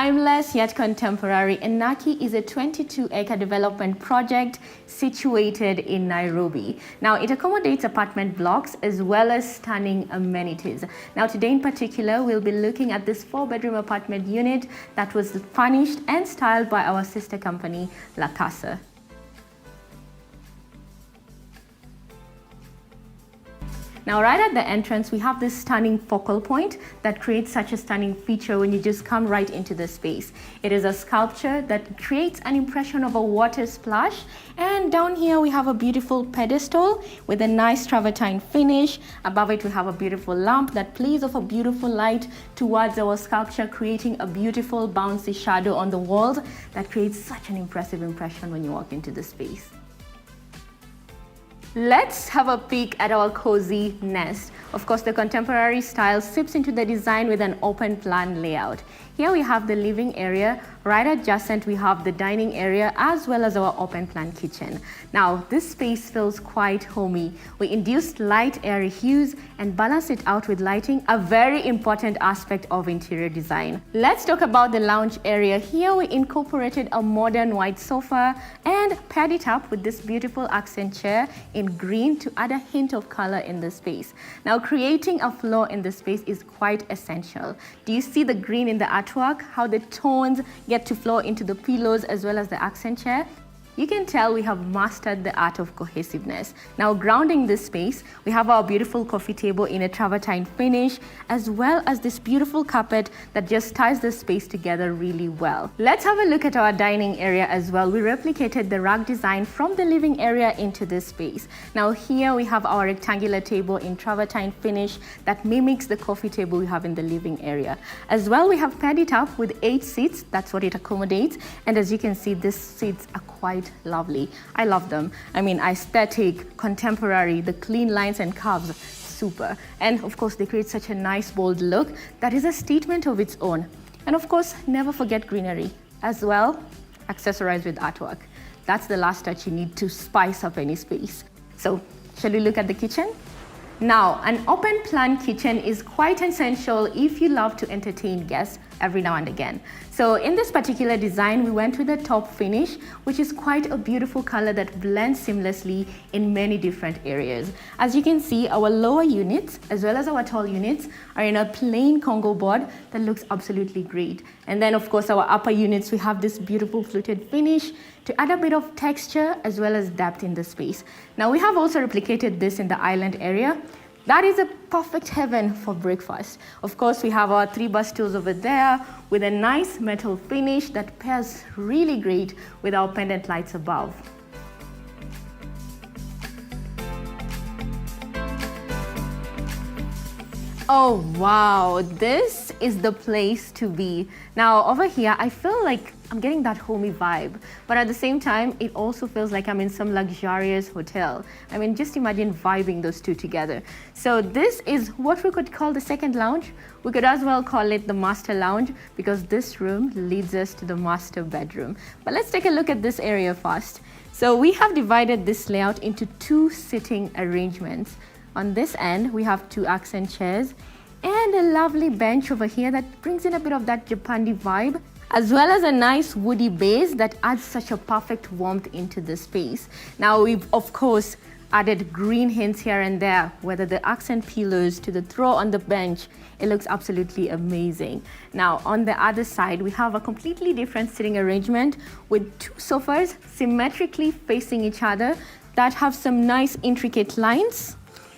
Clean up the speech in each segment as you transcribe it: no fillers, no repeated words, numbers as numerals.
Timeless yet contemporary, Enaki is a 22-acre development project situated in Nairobi. Now, it accommodates apartment blocks as well as stunning amenities. Now, today in particular, we'll be looking at this 4-bedroom apartment unit that was furnished and styled by our sister company, Lacasa. Now, right at the entrance, we have this stunning focal point that creates such a stunning feature when you just come right into the space. It is a sculpture that creates an impression of a water splash. And down here, we have a beautiful pedestal with a nice travertine finish. Above it, we have a beautiful lamp that plays off a beautiful light towards our sculpture, creating a beautiful bouncy shadow on the walls that creates such an impressive impression when you walk into the space. Let's have a peek at our cozy nest. Of course, the contemporary style sips into the design with an open plan layout. Here we have the living area. Right adjacent, we have the dining area as well as our open plan kitchen. Now, this space feels quite homey. We induced light, airy hues and balance it out with lighting, a very important aspect of interior design. Let's talk about the lounge area. Here we incorporated a modern white sofa and paired it up with this beautiful accent chair in green to add a hint of color in the space. Now, creating a flow in the space is quite essential. Do you see the green in the artwork? How the tones get to flow into the pillows as well as the accent chair? You can tell we have mastered the art of cohesiveness. Now, grounding this space, we have our beautiful coffee table in a travertine finish, as well as this beautiful carpet that just ties the space together really well. Let's have a look at our dining area as well. We replicated the rug design from the living area into this space. Now, here we have our rectangular table in travertine finish that mimics the coffee table we have in the living area. As well, we have paired it up with 8 seats. That's what it accommodates. And as you can see, these seats are quite lovely. I love them. I mean, aesthetic, contemporary, the clean lines and curves, super. And of course, they create such a nice, bold look that is a statement of its own. And of course, never forget greenery. As well, accessorize with artwork. That's the last touch you need to spice up any space. So, shall we look at the kitchen? Now, an open plan kitchen is quite essential if you love to entertain guests every now and again. So in this particular design, we went with a top finish, which is quite a beautiful color that blends seamlessly in many different areas. As you can see, our lower units, as well as our tall units, are in a plain Congo board that looks absolutely great. And then of course, our upper units, we have this beautiful fluted finish to add a bit of texture as well as depth in the space. Now, we have also replicated this in the island area. That is a perfect heaven for breakfast. Of course, we have our 3 bar stools over there with a nice metal finish that pairs really great with our pendant lights above. Oh wow, this is the place to be. Now over here, I feel like I'm getting that homey vibe, but at the same time, it also feels like I'm in some luxurious hotel. I mean, just imagine vibing those two together. So this is what we could call the second lounge. We could as well call it the master lounge because this room leads us to the master bedroom. But let's take a look at this area first. So we have divided this layout into 2 sitting arrangements. On this end, we have 2 accent chairs and a lovely bench over here that brings in a bit of that Japandi vibe, as well as a nice woody base that adds such a perfect warmth into the space. Now, we've of course added green hints here and there, whether the accent pillows to the throw on the bench, it looks absolutely amazing. Now, on the other side, we have a completely different sitting arrangement with 2 sofas symmetrically facing each other that have some nice intricate lines,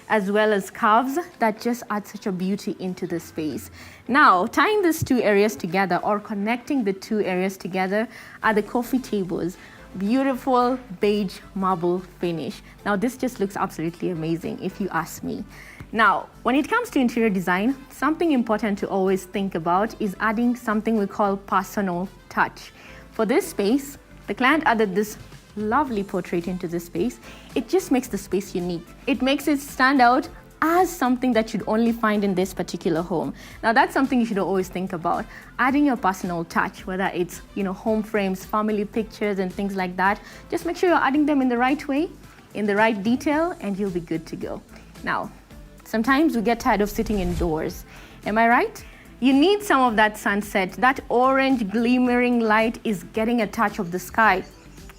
as well as curves that just add such a beauty into the space. Now, tying these 2 areas together or connecting the 2 areas together are the coffee tables. Beautiful beige marble finish. Now, this just looks absolutely amazing if you ask me. Now, when it comes to interior design, something important to always think about is adding something we call personal touch. For this space, the client added this lovely portrait into the space. It just makes the space unique. It makes it stand out as something that you'd only find in this particular home. Now, that's something you should always think about. Adding your personal touch, whether it's, home frames, family pictures and things like that. Just make sure you're adding them in the right way, in the right detail, and you'll be good to go. Now, sometimes we get tired of sitting indoors. Am I right? You need some of that sunset. That orange glimmering light is getting a touch of the sky.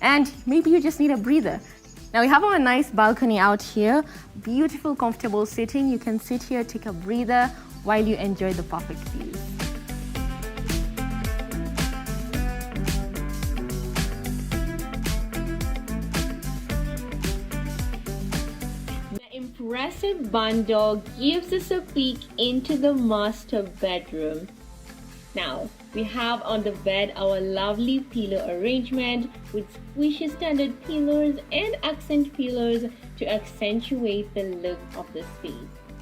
And maybe you just need a breather. Now we have our nice balcony out here. Beautiful, comfortable sitting. You can sit here, take a breather while you enjoy the perfect view. The impressive barn door gives us a peek into the master bedroom. Now, we have on the bed our lovely pillow arrangement with squishy standard pillows and accent pillows to accentuate the look of the space.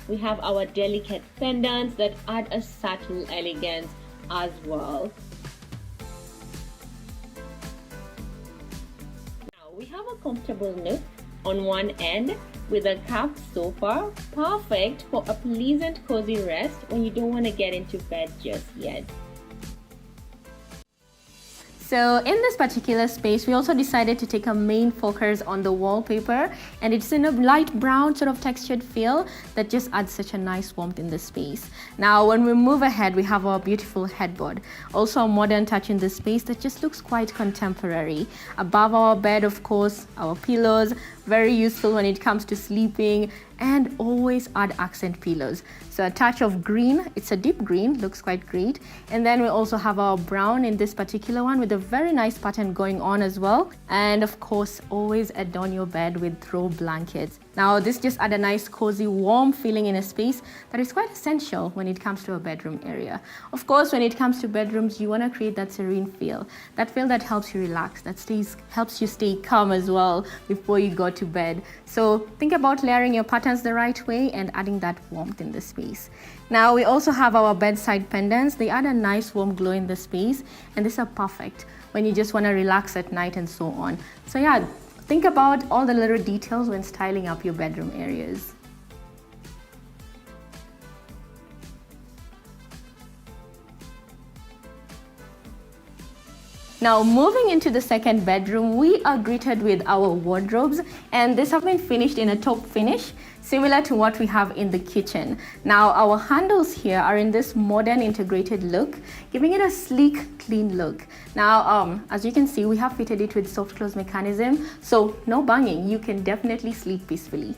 We have our delicate pendants that add a subtle elegance as well. Now, we have a comfortable nook on one end with a carved sofa, perfect for a pleasant cozy rest when you don't want to get into bed just yet. So in this particular space, we also decided to take a main focus on the wallpaper, and it's in a light brown sort of textured feel that just adds such a nice warmth in the space. Now, when we move ahead, we have our beautiful headboard. Also a modern touch in the space that just looks quite contemporary. Above our bed, of course, our pillows, very useful when it comes to sleeping, and always add accent pillows. So a touch of green, it's a deep green, looks quite great. And then we also have our brown in this particular one with a very nice pattern going on as well. And of course, always adorn your bed with throw blankets. Now this just adds a nice cozy warm feeling in a space that is quite essential when it comes to a bedroom area. Of course, when it comes to bedrooms, you want to create that serene feel that helps you relax, that helps you stay calm as well before you go to bed. So think about layering your patterns the right way and adding that warmth in the space. Now we also have our bedside pendants. They add a nice warm glow in the space, and these are perfect when you just want to relax at night and so on. So yeah, think about all the little details when styling up your bedroom areas. Now moving into the second bedroom, we are greeted with our wardrobes, and these have been finished in a taupe finish, similar to what we have in the kitchen. Now our handles here are in this modern integrated look, giving it a sleek, clean look. Now as you can see, we have fitted it with soft close mechanism, so no banging, you can definitely sleep peacefully.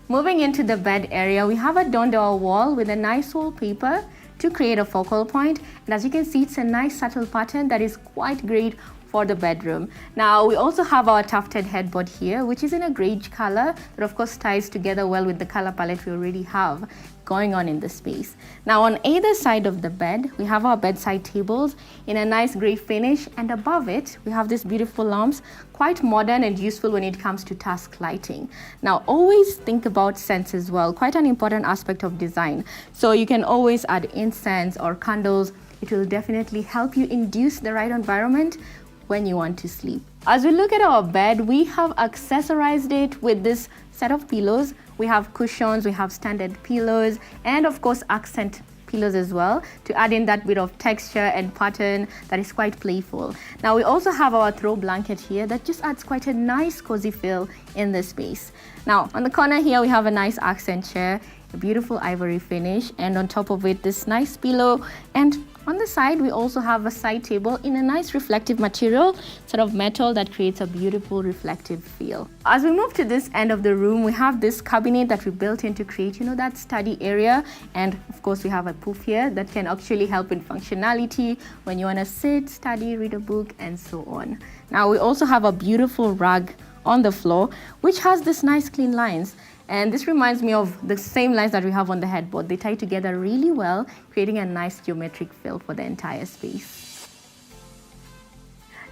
Moving into the bed area, we have adorned our wall with a nice wallpaper to create a focal point, and as you can see, it's a nice subtle pattern that is quite great for the bedroom. Now we also have our tufted headboard here, which is in a greige color that of course ties together well with the color palette we already have going on in the space. Now on either side of the bed, we have our bedside tables in a nice gray finish, and above it we have these beautiful lamps, quite modern and useful when it comes to task lighting. Now always think about scents as well, quite an important aspect of design. So you can always add incense or candles. It will definitely help you induce the right environment when you want to sleep. As we look at our bed, we have accessorized it with this set of pillows. We have cushions, we have standard pillows, and of course accent pillows as well to add in that bit of texture and pattern that is quite playful. Now we also have our throw blanket here that just adds quite a nice cozy feel in the space. Now on the corner here, we have a nice accent chair, a beautiful ivory finish, and on top of it this nice pillow, and on the side we also have a side table in a nice reflective material, sort of metal, that creates a beautiful reflective feel. As we move to this end of the room, we have this cabinet that we built in to create, that study area, and of course we have a poof here that can actually help in functionality when you want to sit, study, read a book, and so on. Now we also have a beautiful rug on the floor which has this nice clean lines. And this reminds me of the same lines that we have on the headboard. They tie together really well, creating a nice geometric feel for the entire space.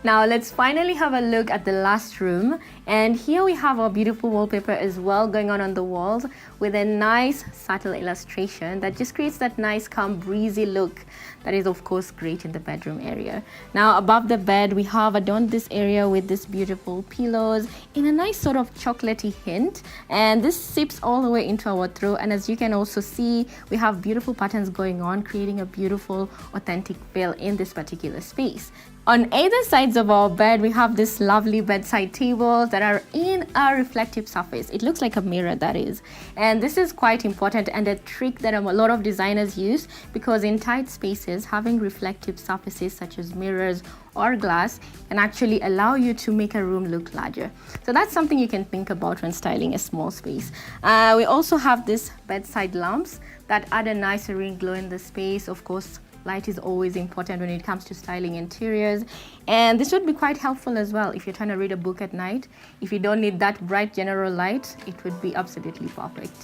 Now let's finally have a look at the last room, and here we have our beautiful wallpaper as well going on the walls with a nice subtle illustration that just creates that nice calm breezy look that is of course great in the bedroom area. Now above the bed, we have adorned this area with this beautiful pillows in a nice sort of chocolatey hint, and this sips all the way into our throw, and as you can also see, we have beautiful patterns going on, creating a beautiful authentic feel in this particular space. On either sides of our bed, we have this lovely bedside tables that are in a reflective surface. It looks like a mirror, that is. And this is quite important and a trick that a lot of designers use, because in tight spaces, having reflective surfaces such as mirrors or glass can actually allow you to make a room look larger. So that's something you can think about when styling a small space. We also have these bedside lamps that add a nice serene glow in the space. Of course, light is always important when it comes to styling interiors, and this would be quite helpful as well if you're trying to read a book at night. If you don't need that bright general light, it would be absolutely perfect.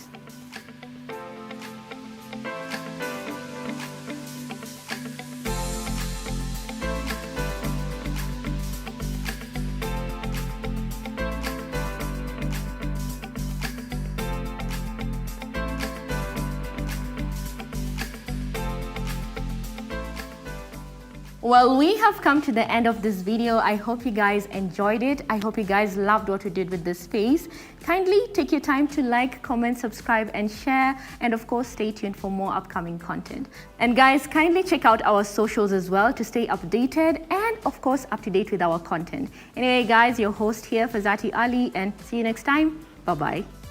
Well, we have come to the end of this video. I hope you guys enjoyed it. I hope you guys loved what we did with this space. Kindly take your time to like, comment, subscribe, and share. And of course, stay tuned for more upcoming content. And guys, kindly check out our socials as well to stay updated and of course, up to date with our content. Anyway, guys, your host here, Fazati Ali, and see you next time. Bye-bye.